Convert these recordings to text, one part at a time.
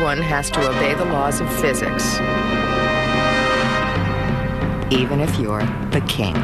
Everyone has to obey the laws of physics, even if you're the king.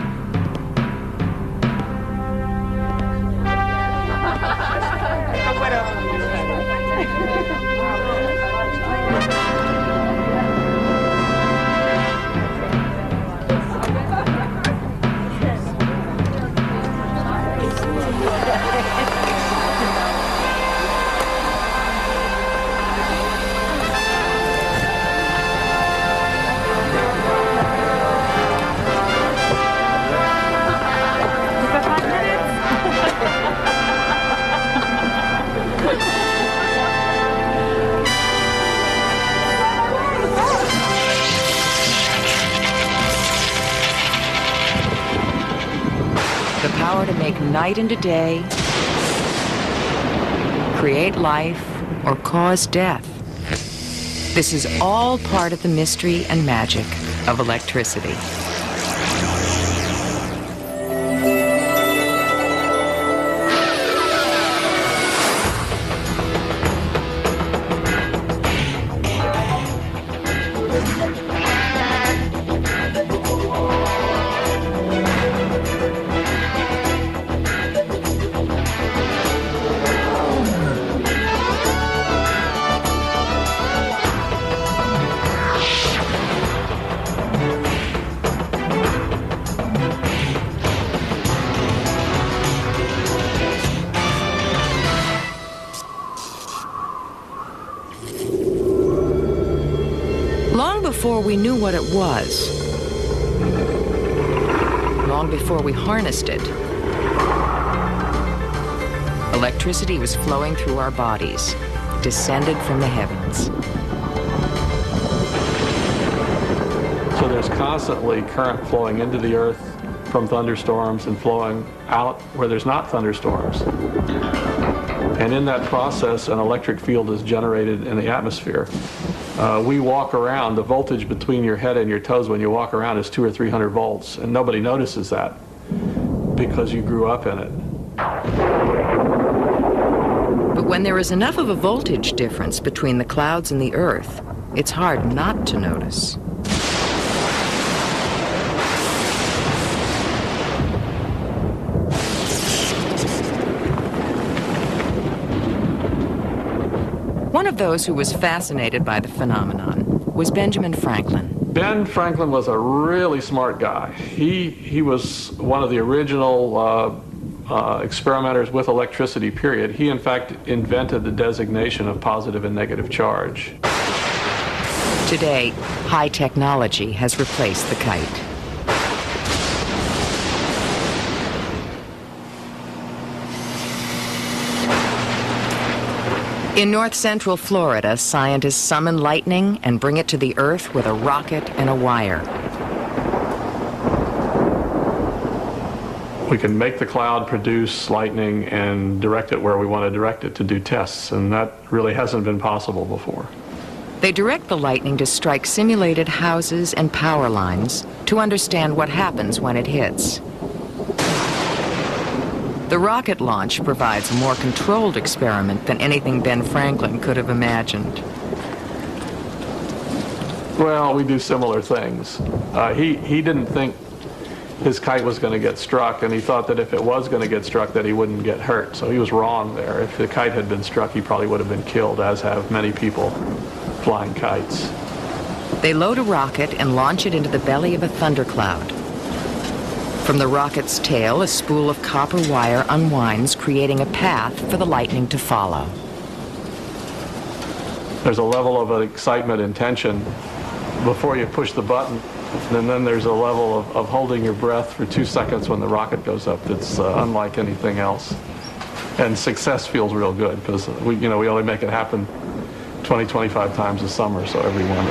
The power to make night into day, create life, or cause death. This is all part of the mystery and magic of electricity. Long before we knew what it was, long before we harnessed it, electricity was flowing through our bodies, descended from the heavens. So there's constantly current flowing into the earth from thunderstorms and flowing out where there's not thunderstorms. And in that process, an electric field is generated in the atmosphere. We walk around, the voltage between your head and your toes when you walk around is 200 or 300 volts, and nobody notices that because you grew up in it. But when there is enough of a voltage difference between the clouds and the earth, it's hard not to notice. One of those who was fascinated by the phenomenon was Benjamin Franklin. Ben Franklin was a really smart guy. He was one of the original experimenters with electricity, period. He, in fact, invented the designation of positive and negative charge. Today, high technology has replaced the kite. In north-central Florida, scientists summon lightning and bring it to the Earth with a rocket and a wire. We can make the cloud produce lightning and direct it where we want to direct it to do tests, and that really hasn't been possible before. They direct the lightning to strike simulated houses and power lines to understand what happens when it hits. The rocket launch provides a more controlled experiment than anything Ben Franklin could have imagined. Well, we do similar things. He didn't think his kite was going to get struck, and he thought that if it was going to get struck, that he wouldn't get hurt. So he was wrong there. If the kite had been struck, he probably would have been killed, as have many people flying kites. They load a rocket and launch it into the belly of a thundercloud. From the rocket's tail, a spool of copper wire unwinds, creating a path for the lightning to follow. There's a level of excitement and tension before you push the button, and then there's a level of holding your breath for 2 seconds when the rocket goes up that's unlike anything else. And success feels real good because we only make it happen 20, 25 times a summer, so every one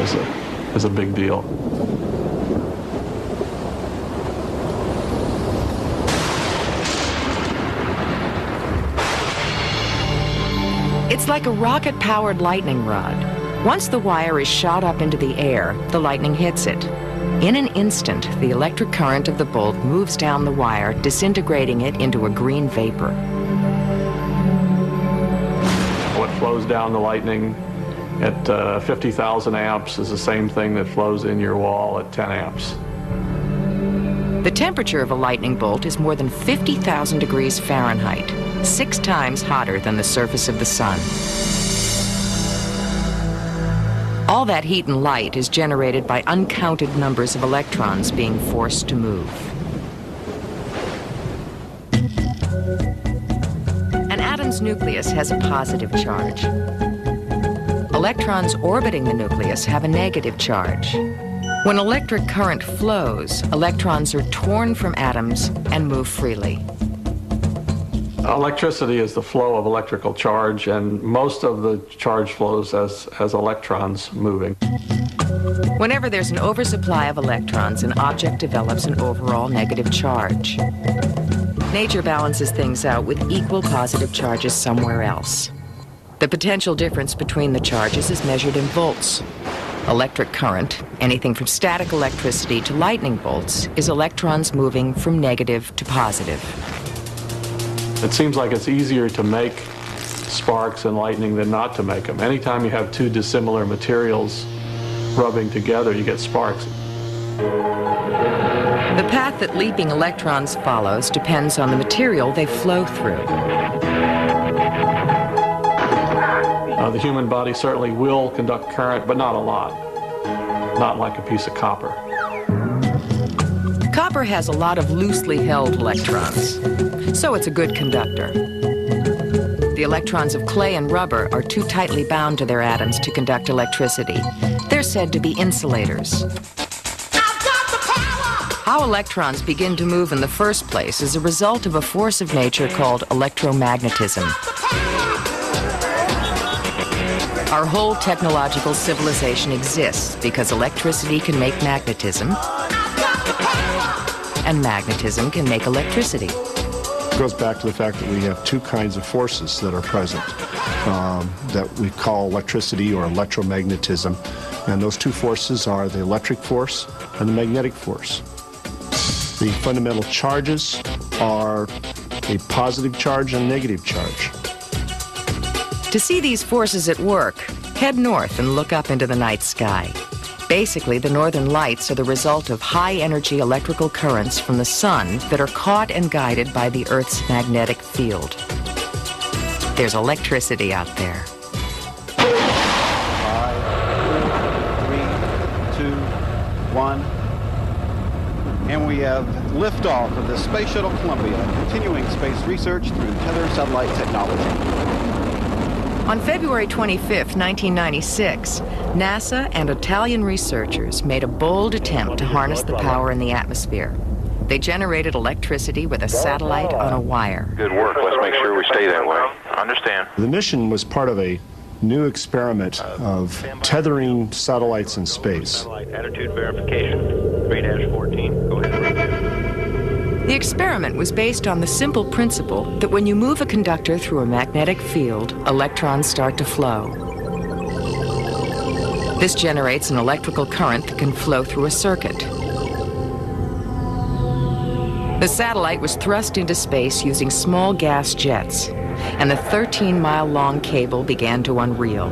is a big deal. It's like a rocket-powered lightning rod. Once the wire is shot up into the air, the lightning hits it. In an instant, the electric current of the bolt moves down the wire, disintegrating it into a green vapor. What flows down the lightning at 50,000 amps is the same thing that flows in your wall at 10 amps. The temperature of a lightning bolt is more than 50,000 degrees Fahrenheit, 6 times hotter than the surface of the sun. All that heat and light is generated by uncounted numbers of electrons being forced to move. An atom's nucleus has a positive charge. Electrons orbiting the nucleus have a negative charge. When electric current flows, electrons are torn from atoms and move freely. Electricity is the flow of electrical charge, and most of the charge flows as electrons moving. Whenever there's an oversupply of electrons, an object develops an overall negative charge. Nature balances things out with equal positive charges somewhere else. The potential difference between the charges is measured in volts. Electric current, anything from static electricity to lightning bolts, is electrons moving from negative to positive. It seems like it's easier to make sparks and lightning than not to make them. Anytime you have two dissimilar materials rubbing together, you get sparks. The path that leaping electrons follows depends on the material they flow through. The human body certainly will conduct current, but not a lot. Not like a piece of copper. Copper has a lot of loosely held electrons, so it's a good conductor. The electrons of clay and rubber are too tightly bound to their atoms to conduct electricity. They're said to be insulators. How electrons begin to move in the first place is a result of a force of nature called electromagnetism. Our whole technological civilization exists because electricity can make magnetism, and magnetism can make electricity. It goes back to the fact that we have two kinds of forces that are present that we call electricity or electromagnetism. And those two forces are the electric force and the magnetic force. The fundamental charges are a positive charge and a negative charge. To see these forces at work, head north and look up into the night sky. Basically, the northern lights are the result of high-energy electrical currents from the sun that are caught and guided by the Earth's magnetic field. There's electricity out there. 5, 4, 3, 2, 1. And we have liftoff of the Space Shuttle Columbia, continuing space research through tethered satellite technology. On February 25, 1996, NASA and Italian researchers made a bold attempt to harness the power in the atmosphere. They generated electricity with a satellite on a wire. Good work. Let's make sure we stay that way. Understand. The mission was part of a new experiment of tethering satellites in space. Attitude verification, 3-14. Go ahead and review. The experiment was based on the simple principle that when you move a conductor through a magnetic field, electrons start to flow. This generates an electrical current that can flow through a circuit. The satellite was thrust into space using small gas jets, and the 13-mile-long cable began to unreel.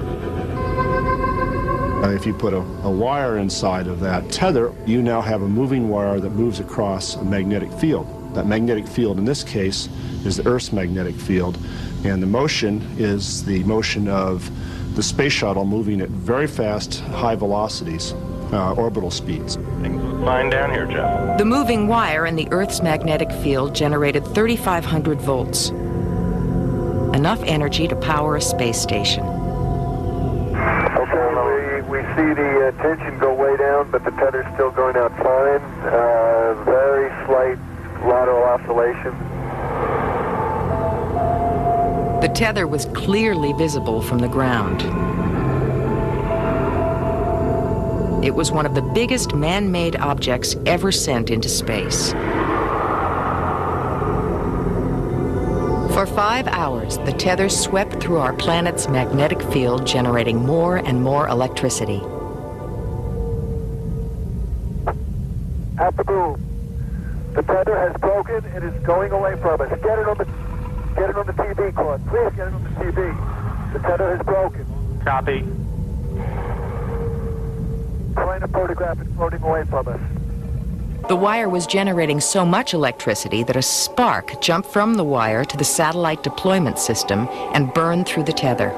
If you put a wire inside of that tether, you now have a moving wire that moves across a magnetic field. That magnetic field in this case is the Earth's magnetic field, and the motion is the motion of the space shuttle moving at very fast, high velocities, orbital speeds. Things look fine down here, Jeff. The moving wire in the Earth's magnetic field generated 3,500 volts, enough energy to power a space station. We see the tension go way down, but the tether's still going out fine. Very slight lateral oscillation. The tether was clearly visible from the ground. It was one of the biggest man-made objects ever sent into space. For 5 hours, the tether swept through our planet's magnetic field, generating more and more electricity. At the boom. The tether has broken. It is going away from us. Get it on the TV, Claude. Please get it on the TV. The tether has broken. Copy. Trying to photograph it floating away from us. The wire was generating so much electricity that a spark jumped from the wire to the satellite deployment system and burned through the tether.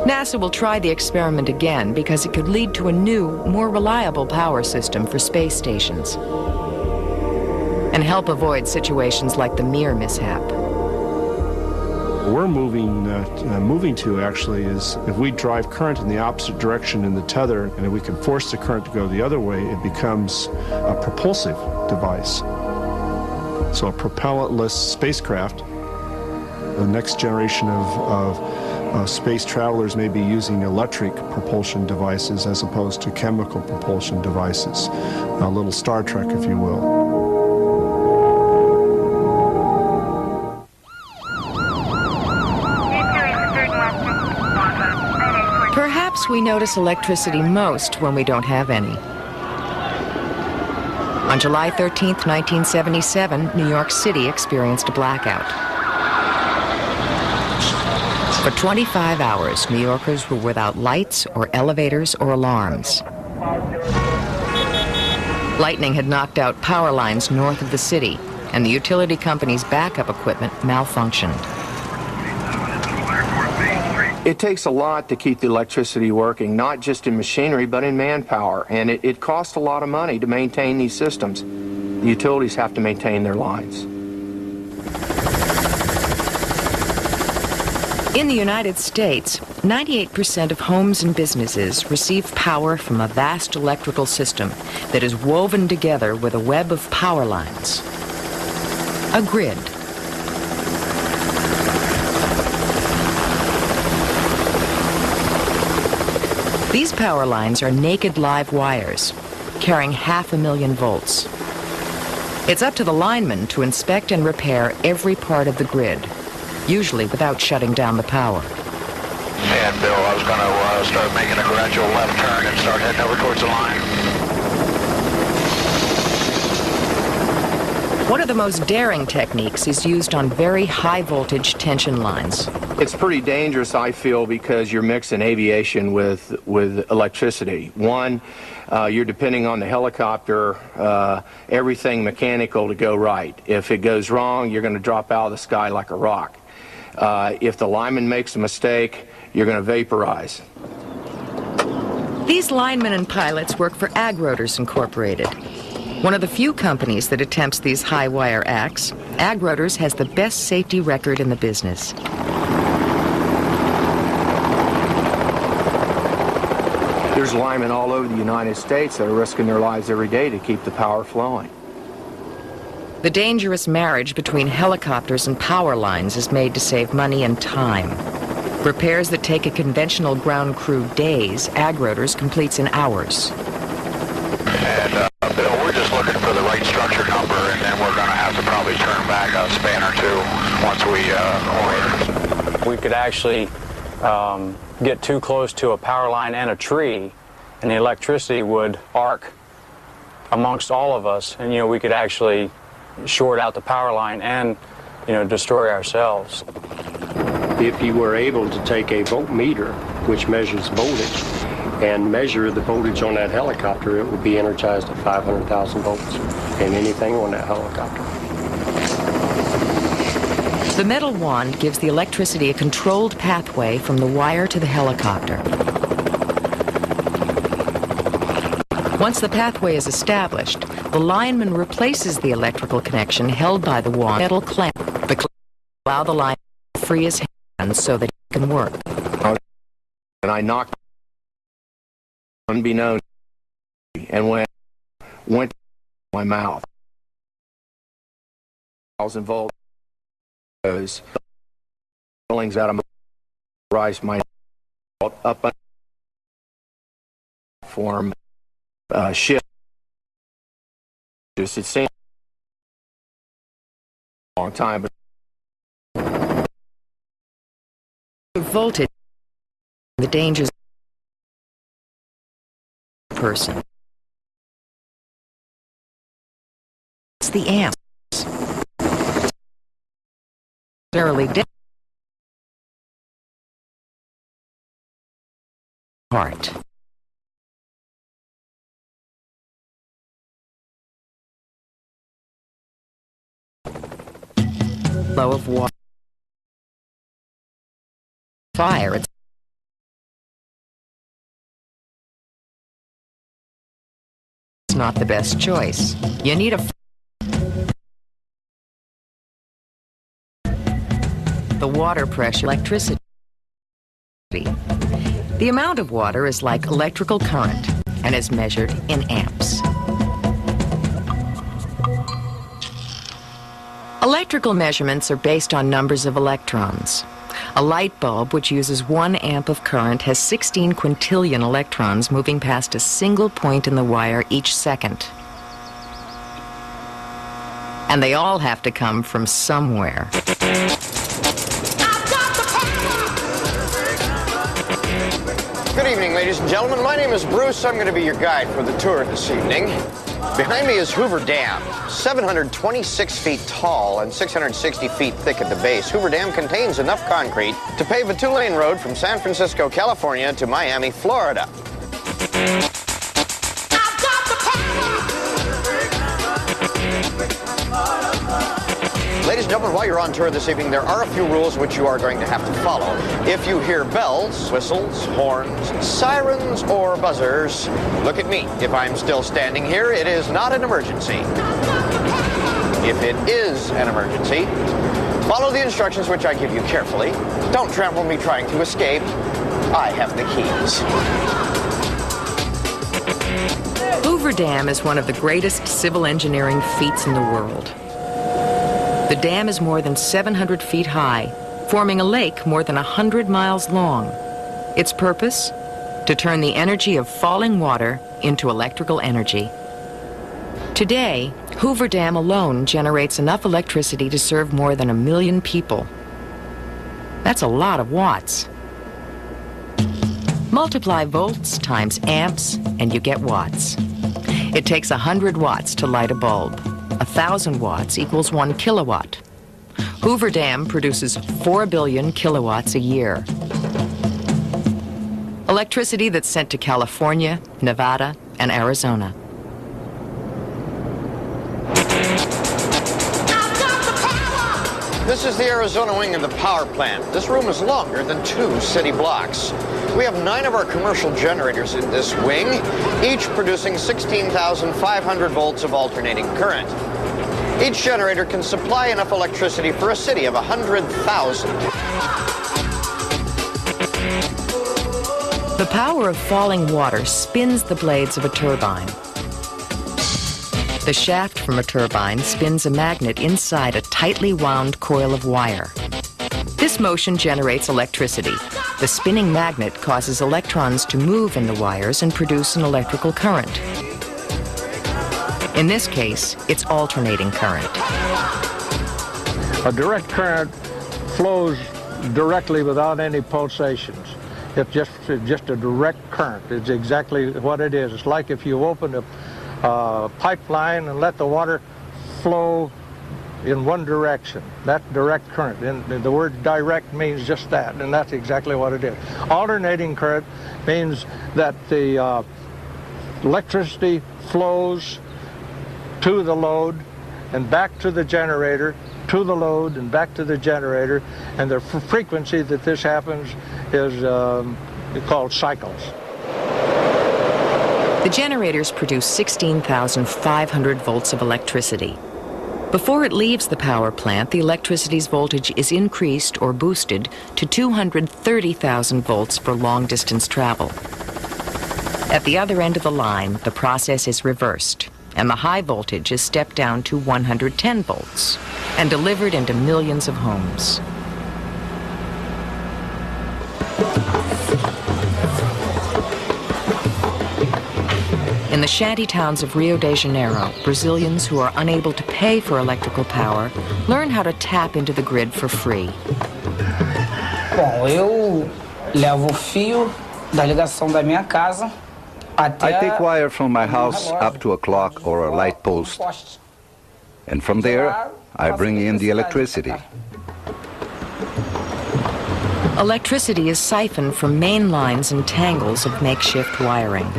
NASA will try the experiment again because it could lead to a new, more reliable power system for space stations and help avoid situations like the Mir mishap. We're moving to actually is if we drive current in the opposite direction in the tether and if we can force the current to go the other way, it becomes a propulsive device. So a propellantless spacecraft, the next generation of space travelers may be using electric propulsion devices as opposed to chemical propulsion devices. A little Star Trek, if you will. Perhaps we notice electricity most when we don't have any. On July 13th, 1977, New York City experienced a blackout. For 25 hours, New Yorkers were without lights or elevators or alarms. Lightning had knocked out power lines north of the city, and the utility company's backup equipment malfunctioned. It takes a lot to keep the electricity working, not just in machinery, but in manpower. And it costs a lot of money to maintain these systems. The utilities have to maintain their lines. In the United States, 98% of homes and businesses receive power from a vast electrical system that is woven together with a web of power lines. A grid. These power lines are naked live wires, carrying 500,000 volts. It's up to the lineman to inspect and repair every part of the grid, usually without shutting down the power. And Bill, I was going to start making a gradual left turn and start heading over towards the line. One of the most daring techniques is used on very high voltage tension lines. It's pretty dangerous, I feel, because you're mixing aviation with electricity. One, you're depending on the helicopter, everything mechanical to go right. If it goes wrong, you're going to drop out of the sky like a rock. If the lineman makes a mistake, you're going to vaporize. These linemen and pilots work for Ag Rotors Incorporated. One of the few companies that attempts these high wire acts, Ag Rotors has the best safety record in the business. There's linemen all over the United States that are risking their lives every day to keep the power flowing. The dangerous marriage between helicopters and power lines is made to save money and time. Repairs that take a conventional ground crew days, Ag Rotors completes in hours. And Bill, we're just looking for the right structure number, and then we're going to have to probably turn back a span or two once we orient. We could actually get too close to a power line and a tree, and the electricity would arc amongst all of us, and we could actually short out the power line and destroy ourselves. If you were able to take a voltmeter, which measures voltage, and measure the voltage on that helicopter, it would be energized at 500,000 volts and anything on that helicopter. The metal wand gives the electricity a controlled pathway from the wire to the helicopter. Once the pathway is established, the lineman replaces the electrical connection held by the wand metal clamp. The clamp allow the lineman to free his hands so that he can work. And I knocked unbeknownst and went to my mouth. 1,000 volts goes fillings out of my rise my up form shift. It seems a long time, but voltage, the dangers of the person. It's the amps. Early part. flow of water. Fire, it's not the best choice. You need the water pressure, electricity. The amount of water is like electrical current and is measured in amps. Electrical measurements are based on numbers of electrons. A light bulb, which uses 1 amp of current, has 16 quintillion electrons moving past a single point in the wire each second. And they all have to come from somewhere. Good evening, ladies and gentlemen. My name is Bruce. I'm going to be your guide for the tour this evening. Behind me is Hoover Dam, 726 feet tall and 660 feet thick at the base. Hoover Dam contains enough concrete to pave a 2-lane road from San Francisco, California to Miami, Florida. Ladies and gentlemen, while you're on tour this evening, there are a few rules which you are going to have to follow. If you hear bells, whistles, horns, sirens, or buzzers, look at me. If I'm still standing here, it is not an emergency. If it is an emergency, follow the instructions which I give you carefully. Don't trample me trying to escape. I have the keys. Hoover Dam is one of the greatest civil engineering feats in the world. The dam is more than 700 feet high, forming a lake more than 100 miles long. Its purpose? To turn the energy of falling water into electrical energy. Today, Hoover Dam alone generates enough electricity to serve more than 1 million people. That's a lot of watts. Multiply volts times amps, and you get watts. It takes 100 watts to light a bulb. 1,000 watts equals 1 kilowatt. Hoover Dam produces 4 billion kilowatts a year. Electricity that's sent to California, Nevada, and Arizona. This is the Arizona wing of the power plant. This room is longer than 2 city blocks. We have 9 of our commercial generators in this wing, each producing 16,500 volts of alternating current. Each generator can supply enough electricity for a city of 100,000. The power of falling water spins the blades of a turbine. The shaft from a turbine spins a magnet inside a tightly wound coil of wire. This motion generates electricity. The spinning magnet causes electrons to move in the wires and produce an electrical current. In this case, it's alternating current. A direct current flows directly without any pulsations. It's just a direct current. It's exactly what it is. It's like if you open a pipeline and let the water flow in one direction. That's direct current. And the word direct means just that, and that's exactly what it is. Alternating current means that the electricity flows to the load and back to the generator, to the load and back to the generator, and the frequency that this happens is called cycles. The generators produce 16,500 volts of electricity. Before it leaves the power plant, the electricity's voltage is increased or boosted to 230,000 volts for long-distance travel. At the other end of the line, the process is reversed, and the high voltage is stepped down to 110 volts and delivered into millions of homes. In the shanty towns of Rio de Janeiro, Brazilians who are unable to pay for electrical power learn how to tap into the grid for free. Bom, eu levo o fio da ligação da minha casa até I take wire from my house up to a clock or a light post, and from there I bring in the electricity. Electricity is siphoned from main lines and tangles of makeshift wiring.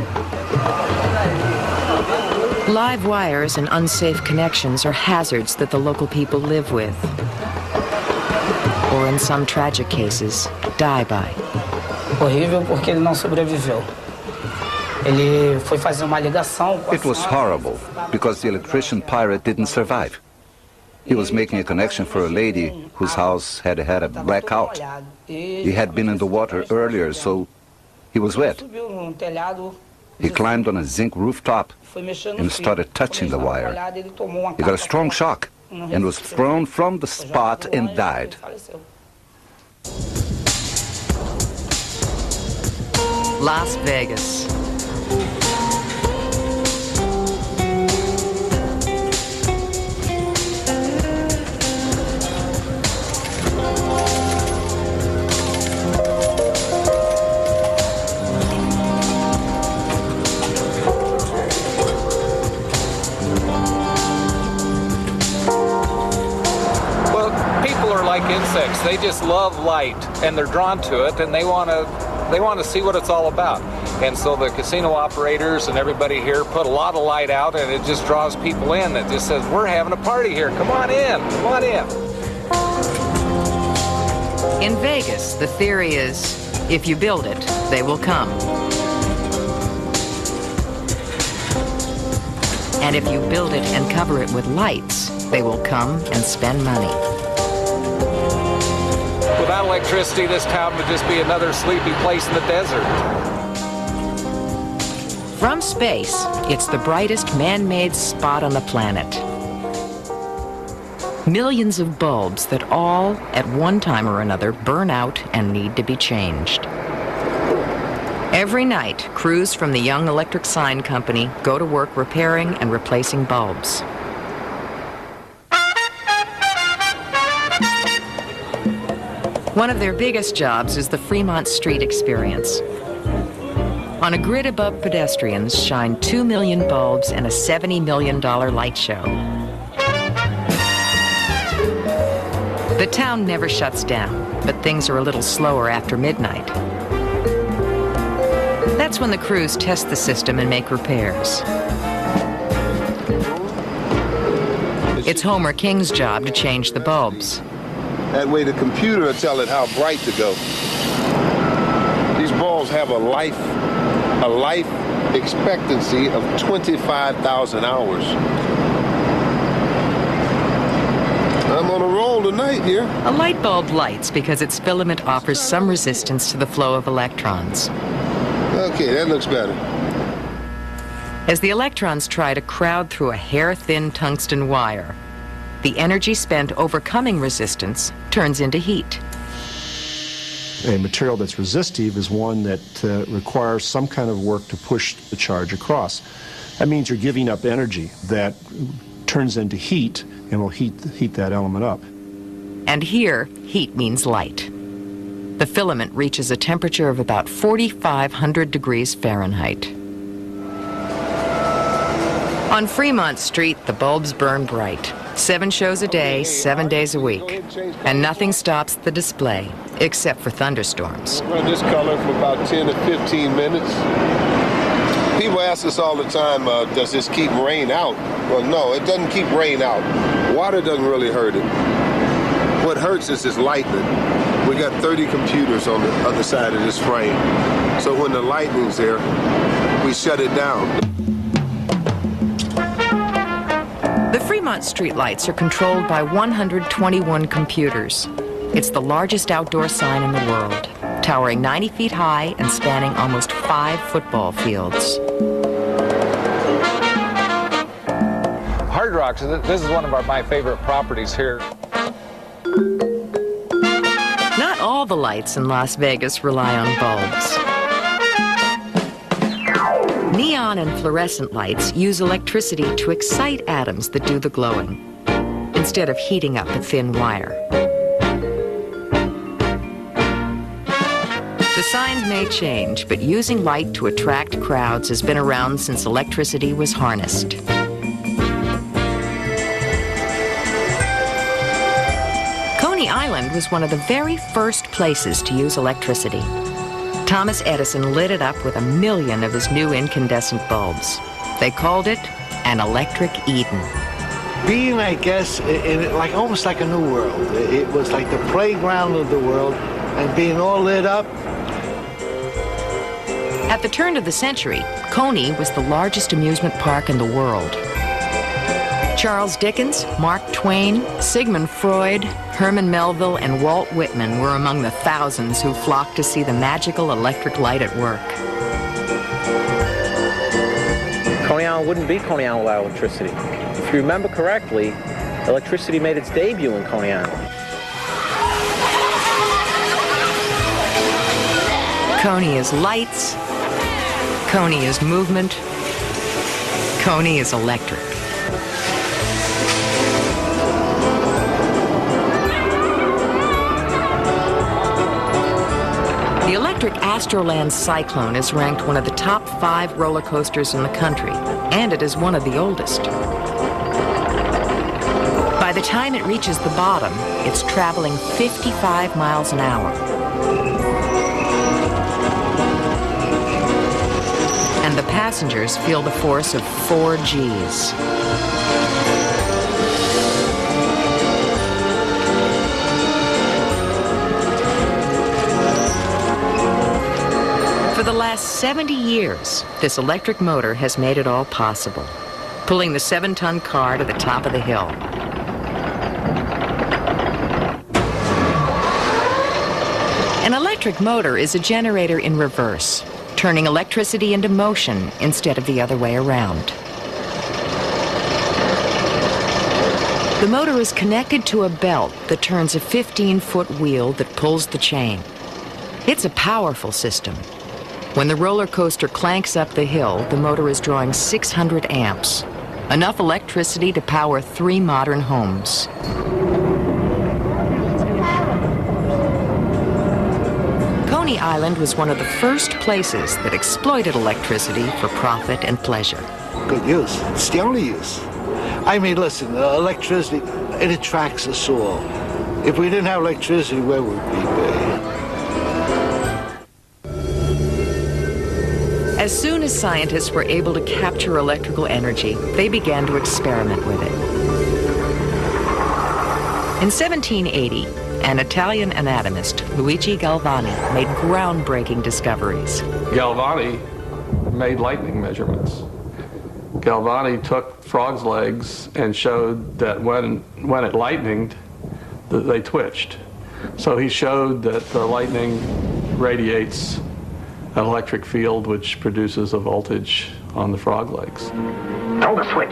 Live wires and unsafe connections are hazards that the local people live with. or in some tragic cases, die by. Horrível porque ele não sobreviveu. Ele foi fazer uma ligação com a It was horrible because the electrician pirate didn't survive. He was making a connection for a lady whose house had had a blackout. He had been in the water earlier, so he was wet. He climbed on a zinc rooftop and started touching the wire. He got a strong shock and was thrown from the spot and died. Las Vegas. Like insects, they just love light and they're drawn to it, and they want to see what it's all about. And so the casino operators and everybody here put a lot of light out, and it just draws people in. That just says, we're having a party here, come on in, come on in. In Vegas, the theory is, if you build it, they will come. And if you build it and cover it with lights, they will come and spend money. Without electricity, this town would just be another sleepy place in the desert. From space, it's the brightest man-made spot on the planet. Millions of bulbs that all, at one time or another, burn out and need to be changed. Every night, crews from the Young Electric Sign Company go to work repairing and replacing bulbs. One of their biggest jobs is the Fremont Street experience. On a grid above pedestrians shine 2 million bulbs and a $70 million light show. The town never shuts down, but things are a little slower after midnight. That's when the crews test the system and make repairs. It's Homer King's job to change the bulbs. That way the computer will tell it how bright to go. These bulbs have a life expectancy of 25,000 hours. I'm on a roll tonight here. A light bulb lights because its filament offers some resistance to the flow of electrons. Okay, that looks better. As the electrons try to crowd through a hair-thin tungsten wire, the energy spent overcoming resistance turns into heat. A material that's resistive is one that requires some kind of work to push the charge across. That means you're giving up energy that turns into heat and will heat that element up. And here, heat means light. The filament reaches a temperature of about 4,500 degrees Fahrenheit. On Fremont Street, the bulbs burn bright. 7 shows a day, 7 days a week. And nothing stops the display, except for thunderstorms. Run this color for about 10 to 15 minutes. People ask us all the time, does this keep rain out? Well, no, it doesn't keep rain out. Water doesn't really hurt it. What hurts is this lightning. We got 30 computers on the other side of this frame. So when the lightning's there, we shut it down. The Fremont streetlights are controlled by 121 computers. It's the largest outdoor sign in the world, towering 90 feet high and spanning almost 5 football fields. Hard Rock, this is one of my favorite properties here. Not all the lights in Las Vegas rely on bulbs. Neon and fluorescent lights use electricity to excite atoms that do the glowing, instead of heating up a thin wire. The signs may change, but using light to attract crowds has been around since electricity was harnessed. Coney Island was one of the very first places to use electricity. Thomas Edison lit it up with 1 million of his new incandescent bulbs. They called it an electric Eden. being, I guess, like almost like a new world. It was like the playground of the world, and being all lit up. At the turn of the century, Coney was the largest amusement park in the world. Charles Dickens, Mark Twain, Sigmund Freud, Herman Melville, and Walt Whitman were among the thousands who flocked to see the magical electric light at work. Coney Island wouldn't be Coney Island without electricity. If you remember correctly, electricity made its debut in Coney Island. Coney is lights, Coney is movement, Coney is electric. The electric Astroland Cyclone is ranked one of the top 5 roller coasters in the country, and it is one of the oldest. By the time it reaches the bottom, it's traveling 55 miles an hour. And the passengers feel the force of 4 Gs. For the last 70 years, this electric motor has made it all possible, pulling the 7-ton car to the top of the hill. An electric motor is a generator in reverse, turning electricity into motion instead of the other way around. The motor is connected to a belt that turns a 15-foot wheel that pulls the chain. It's a powerful system. When the roller coaster clanks up the hill, the motor is drawing 600 amps, enough electricity to power 3 modern homes. Coney Island was one of the first places that exploited electricity for profit and pleasure. Good use. It's the only use. I mean, listen, electricity, it attracts us all. If we didn't have electricity, where would we be? As soon as scientists were able to capture electrical energy, they began to experiment with it. In 1780, an Italian anatomist, Luigi Galvani, made groundbreaking discoveries. Galvani made lightning measurements. Galvani took frogs' legs and showed that when it lightened, they twitched. So he showed that the lightning radiates an electric field which produces a voltage on the frog legs. Throw the switch.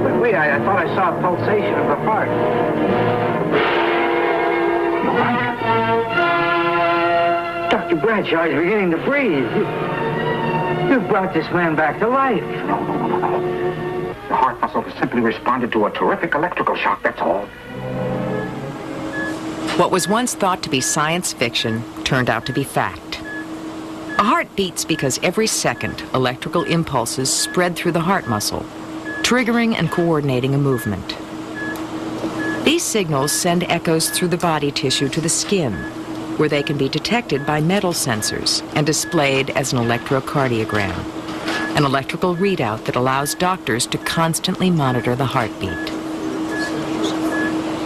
But wait, I thought I saw a pulsation of the heart. Dr. Bradshaw is beginning to breathe. You've brought this man back to life. The heart muscle has simply responded to a terrific electrical shock, that's all. What was once thought to be science fiction turned out to be fact. A heart beats because every second electrical impulses spread through the heart muscle, triggering and coordinating a movement. These signals send echoes through the body tissue to the skin, where they can be detected by metal sensors and displayed as an electrocardiogram, an electrical readout that allows doctors to constantly monitor the heartbeat.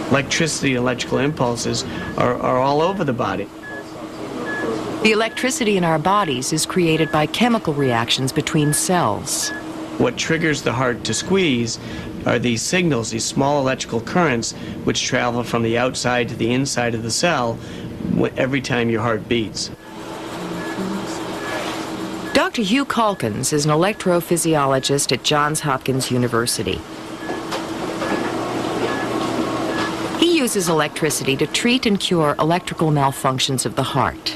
Electricity and electrical impulses are all over the body. The electricity in our bodies is created by chemical reactions between cells. What triggers the heart to squeeze are these signals, these small electrical currents, which travel from the outside to the inside of the cell every time your heart beats. Dr. Hugh Calkins is an electrophysiologist at Johns Hopkins University. He uses electricity to treat and cure electrical malfunctions of the heart.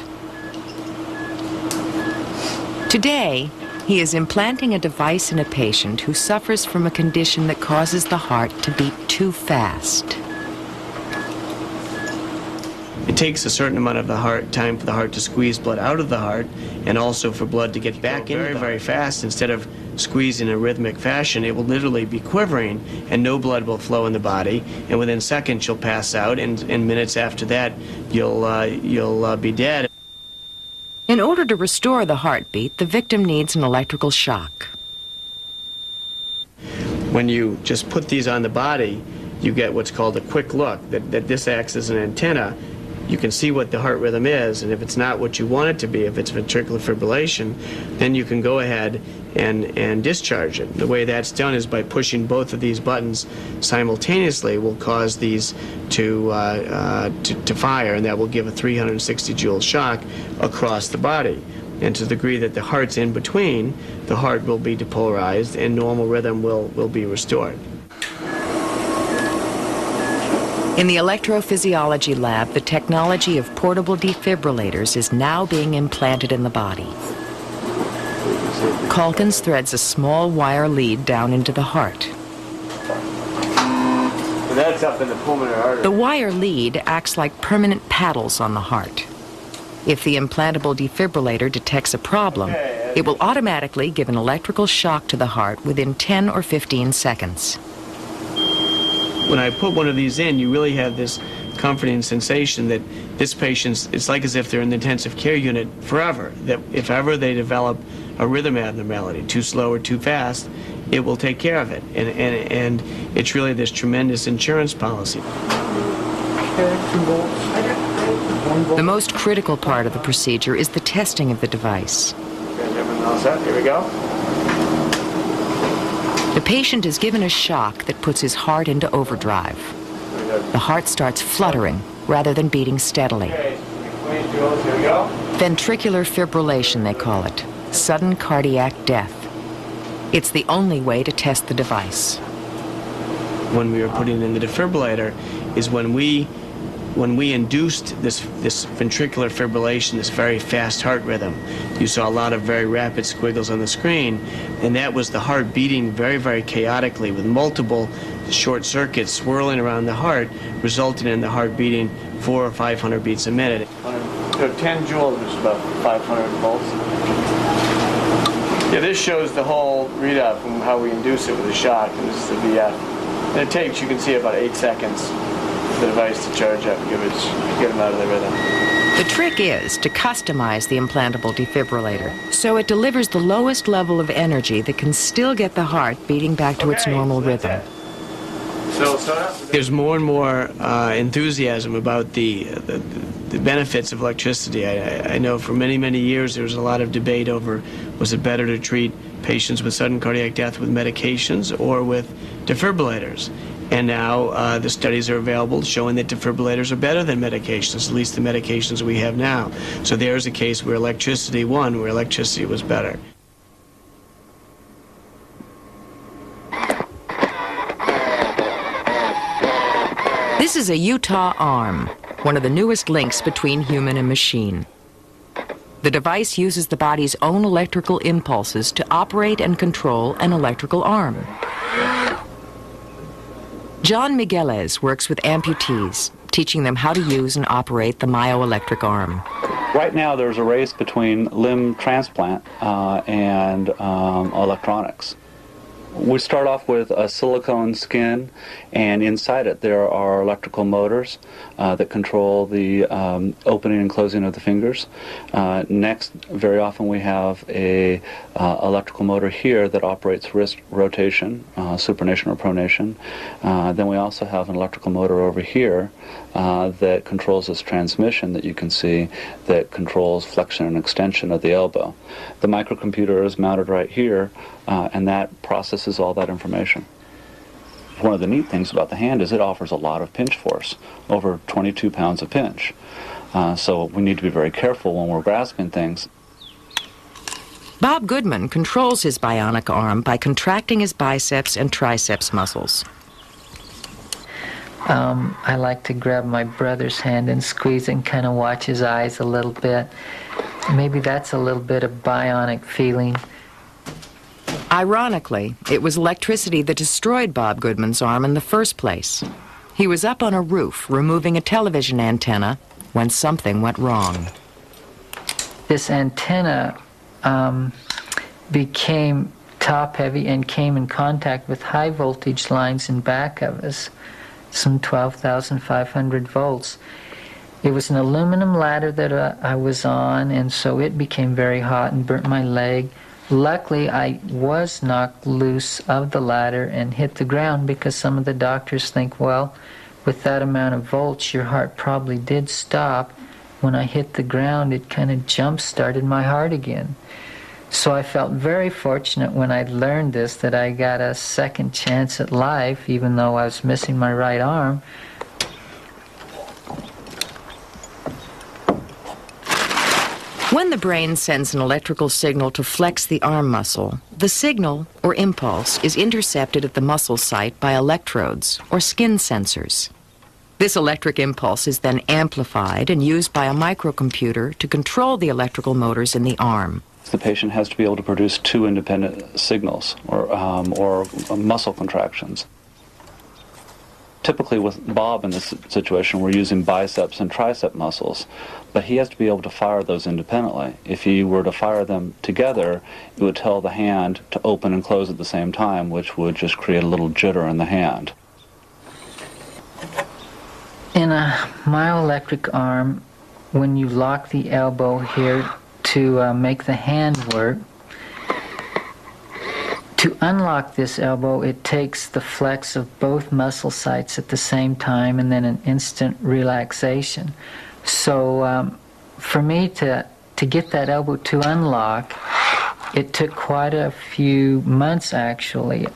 Today, he is implanting a device in a patient who suffers from a condition that causes the heart to beat too fast. It takes a certain amount of time for the heart to squeeze blood out of the heart, and also for blood to get back in very, very fast. Instead of squeeze in a rhythmic fashion, it will literally be quivering and no blood will flow in the body, and within seconds you'll pass out, and minutes after that you'll be dead. In order to restore the heartbeat, the victim needs an electrical shock. When you just put these on the body, you get what's called a quick look, that this acts as an antenna. You can see what the heart rhythm is, and if it's not what you want it to be, if it's ventricular fibrillation, then you can go ahead and discharge it. The way that's done is by pushing both of these buttons simultaneously will cause these to fire, and that will give a 360 joule shock across the body. And to the degree that the heart's in between, the heart will be depolarized and normal rhythm will be restored. In the electrophysiology lab, the technology of portable defibrillators is now being implanted in the body. Calkins threads a small wire lead down into the heart. That's up in the pulmonary artery. The wire lead acts like permanent paddles on the heart. If the implantable defibrillator detects a problem, it will automatically give an electrical shock to the heart within 10 or 15 seconds. When I put one of these in, you really have this comforting sensation that this patient, it's like as if they're in the intensive care unit forever, that if ever they develop a rhythm abnormality, too slow or too fast, it will take care of it. And it's really this tremendous insurance policy. The most critical part of the procedure is the testing of the device. Everything all set? Here we go. The patient is given a shock that puts his heart into overdrive. The heart starts fluttering rather than beating steadily. Ventricular fibrillation, they call it. Sudden cardiac death. It's the only way to test the device. When we were putting in the defibrillator is when we induced this ventricular fibrillation, this very fast heart rhythm. You saw a lot of very rapid squiggles on the screen, and that was the heart beating very, very chaotically with multiple short circuits swirling around the heart, resulting in the heart beating 400 or 500 beats a minute. So 10 joules is about 500 volts. Yeah, this shows the whole readout from how we induce it with a shock, and this is the VF. And it takes, you can see, about 8 seconds for the device to charge up and get them out of the rhythm. The trick is to customize the implantable defibrillator so it delivers the lowest level of energy that can still get the heart beating back to its normal rhythm. There's more and more enthusiasm about the benefits of electricity. I know for many, many years there was a lot of debate over, was it better to treat patients with sudden cardiac death with medications or with defibrillators? And now the studies are available showing that defibrillators are better than medications, at least the medications we have now. So there's a case where electricity won, where electricity was better. This is a Utah arm, one of the newest links between human and machine. The device uses the body's own electrical impulses to operate and control an electrical arm. John Migueles works with amputees, teaching them how to use and operate the myoelectric arm. Right now there's a race between limb transplant and electronics. We start off with a silicone skin, and inside it there are electrical motors that control the opening and closing of the fingers. Next, very often we have a electrical motor here that operates wrist rotation, supination or pronation. Then we also have an electrical motor over here that controls this transmission that you can see that controls flexion and extension of the elbow. The microcomputer is mounted right here, and that processes all that information. One of the neat things about the hand is it offers a lot of pinch force, over 22 pounds of pinch. So we need to be very careful when we're grasping things. Bob Goodman controls his bionic arm by contracting his biceps and triceps muscles. I like to grab my brother's hand and squeeze and kind of watch his eyes a little bit. Maybe that's a little bit of bionic feeling. Ironically, it was electricity that destroyed Bob Goodman's arm in the first place. He was up on a roof removing a television antenna when something went wrong. This antenna became top-heavy and came in contact with high voltage lines in back of us, some 12,500 volts. It was an aluminum ladder that I was on, and so it became very hot and burnt my leg. Luckily, I was knocked loose of the ladder and hit the ground, because some of the doctors think, well, with that amount of volts, your heart probably did stop. When I hit the ground, it kind of jump-started my heart again. So I felt very fortunate when I learned this, that I got a second chance at life, even though I was missing my right arm. When the brain sends an electrical signal to flex the arm muscle, the signal, or impulse, is intercepted at the muscle site by electrodes, or skin sensors. This electric impulse is then amplified and used by a microcomputer to control the electrical motors in the arm. The patient has to be able to produce two independent signals, or muscle contractions. Typically with Bob in this situation, we're using biceps and tricep muscles, but he has to be able to fire those independently. If he were to fire them together, it would tell the hand to open and close at the same time, which would just create a little jitter in the hand. In a myoelectric arm, when you lock the elbow here to make the hand work, to unlock this elbow, it takes the flex of both muscle sites at the same time and then an instant relaxation. So for me to get that elbow to unlock, it took quite a few months, actually.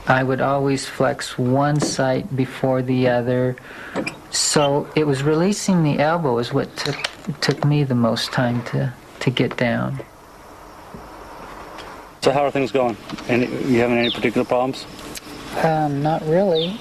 I would always flex one site before the other. So it was releasing the elbow is what took me the most time to get down. So how are things going? You having any particular problems? Not really.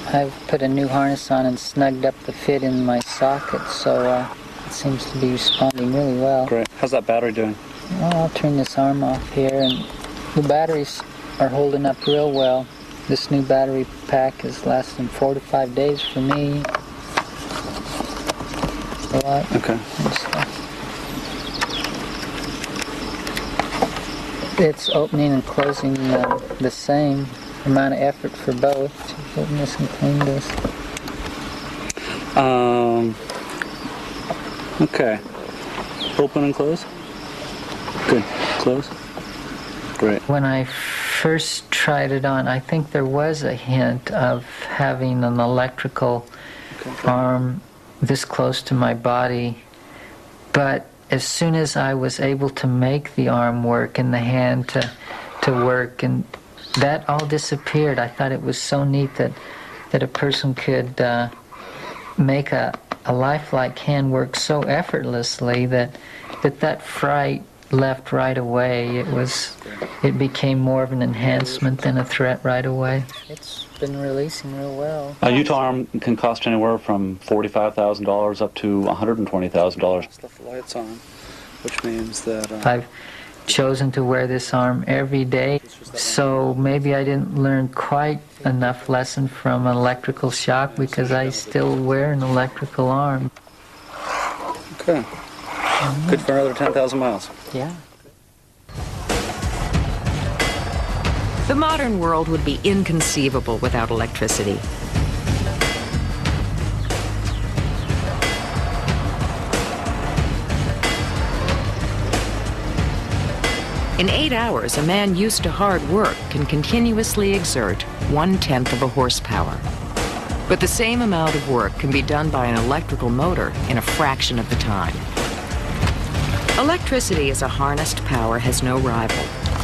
I've put a new harness on and snugged up the fit in my socket, so it seems to be responding really well. Great. How's that battery doing? Well, I'll turn this arm off here, and the batteries are holding up real well. This new battery pack is lasting 4 to 5 days for me. A lot. Okay. It's opening and closing the same amount of effort for both. So open this and clean this. Okay. Open and close? Good. Close? Great. When I first tried it on, I think there was a hint of having an electrical arm this close to my body, but as soon as I was able to make the arm work and the hand to work, and that all disappeared. I thought it was so neat that a person could make a lifelike hand work so effortlessly that fright left right away. It became more of an enhancement than a threat right away. It's been releasing real well. A Utah arm can cost anywhere from $45,000 up to $120,000. Stuff the lights on, which means that I've chosen to wear this arm every day, so maybe I didn't learn quite enough lesson from an electrical shock, because I still wear an electrical arm. Okay. Good for another 10,000 miles. Yeah. The modern world would be inconceivable without electricity. In 8 hours, a man used to hard work can continuously exert 1/10 of a horsepower. But the same amount of work can be done by an electrical motor in a fraction of the time. Electricity as a harnessed power has no rival.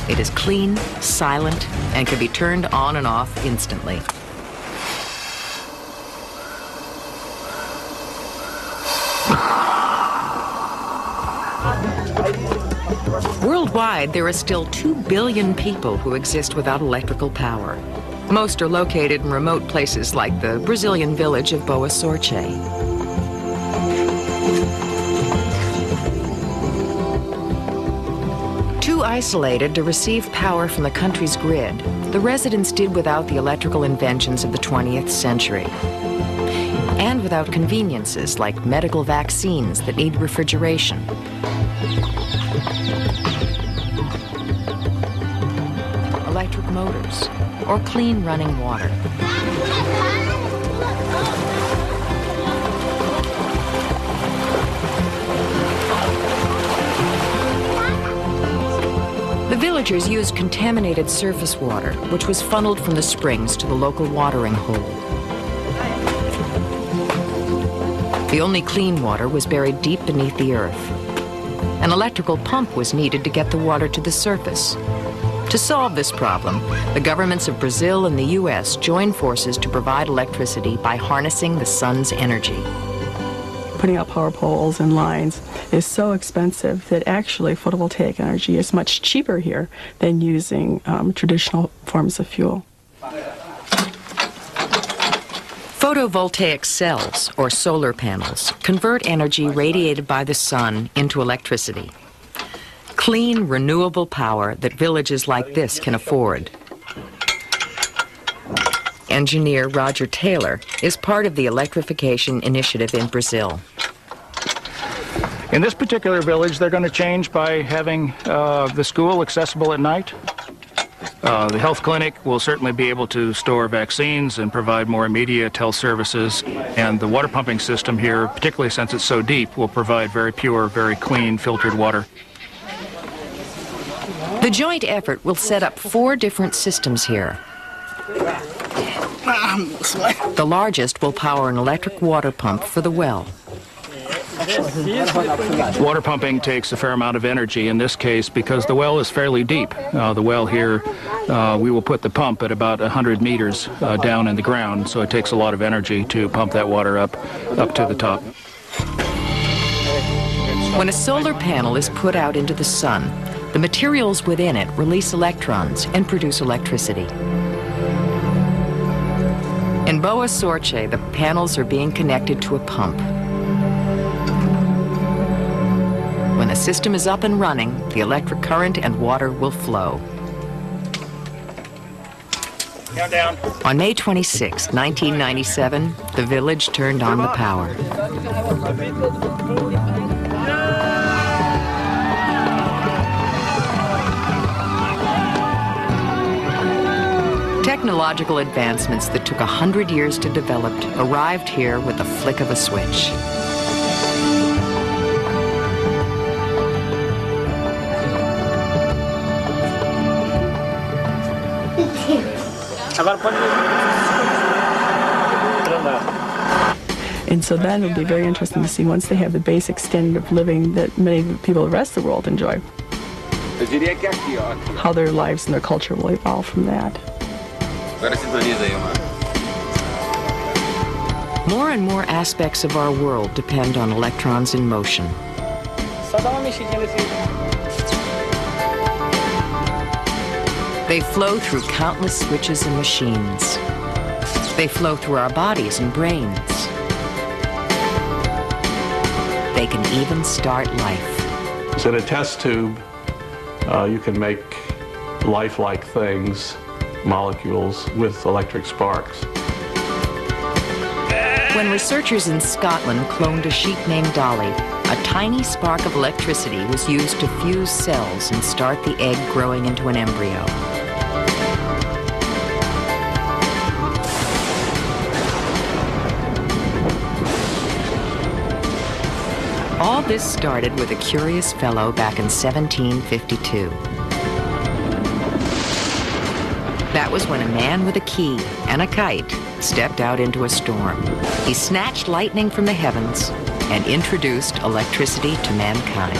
It is clean, silent, and can be turned on and off instantly. Worldwide, there are still 2 billion people who exist without electrical power. Most are located in remote places like the Brazilian village of Boa Sorte. Too isolated to receive power from the country's grid, the residents did without the electrical inventions of the 20th century. And without conveniences like medical vaccines that need refrigeration. electric motors or clean running water. The villagers used contaminated surface water, which was funneled from the springs to the local watering hole. The only clean water was buried deep beneath the earth. An electrical pump was needed to get the water to the surface. To solve this problem, the governments of Brazil and the U.S. joined forces to provide electricity by harnessing the sun's energy. Putting up power poles and lines is so expensive that actually photovoltaic energy is much cheaper here than using traditional forms of fuel. Photovoltaic cells, or solar panels, convert energy radiated by the sun into electricity. Clean, renewable power that villages like this can afford. Engineer Roger Taylor is part of the electrification initiative in Brazil. In this particular village, they're going to change by having the school accessible at night. The health clinic will certainly be able to store vaccines and provide more immediate health services. And the water pumping system here, particularly since it's so deep, will provide very pure, very clean, filtered water. The joint effort will set up 4 different systems here. The largest will power an electric water pump for the well. Water pumping takes a fair amount of energy in this case because the well is fairly deep. The well here, we will put the pump at about 100 meters down in the ground, so it takes a lot of energy to pump that water up to the top. When a solar panel is put out into the sun, the materials within it release electrons and produce electricity. In Boa Sorte, the panels are being connected to a pump. When the system is up and running, the electric current and water will flow. Countdown. On May 26, 1997, the village turned on the power. Technological advancements that took 100 years to develop arrived here with the flick of a switch. And so then it'll be very interesting to see once they have the basic standard of living that many people of the rest of the world enjoy, how their lives and their culture will evolve from that. More and more aspects of our world depend on electrons in motion. They flow through countless switches and machines. They flow through our bodies and brains. They can even start life. So in a test tube, you can make lifelike things, molecules, with electric sparks. When researchers in Scotland cloned a sheep named Dolly, a tiny spark of electricity was used to fuse cells and start the egg growing into an embryo. All this started with a curious fellow back in 1752. That was when a man with a key and a kite stepped out into a storm. He snatched lightning from the heavens and introduced electricity to mankind.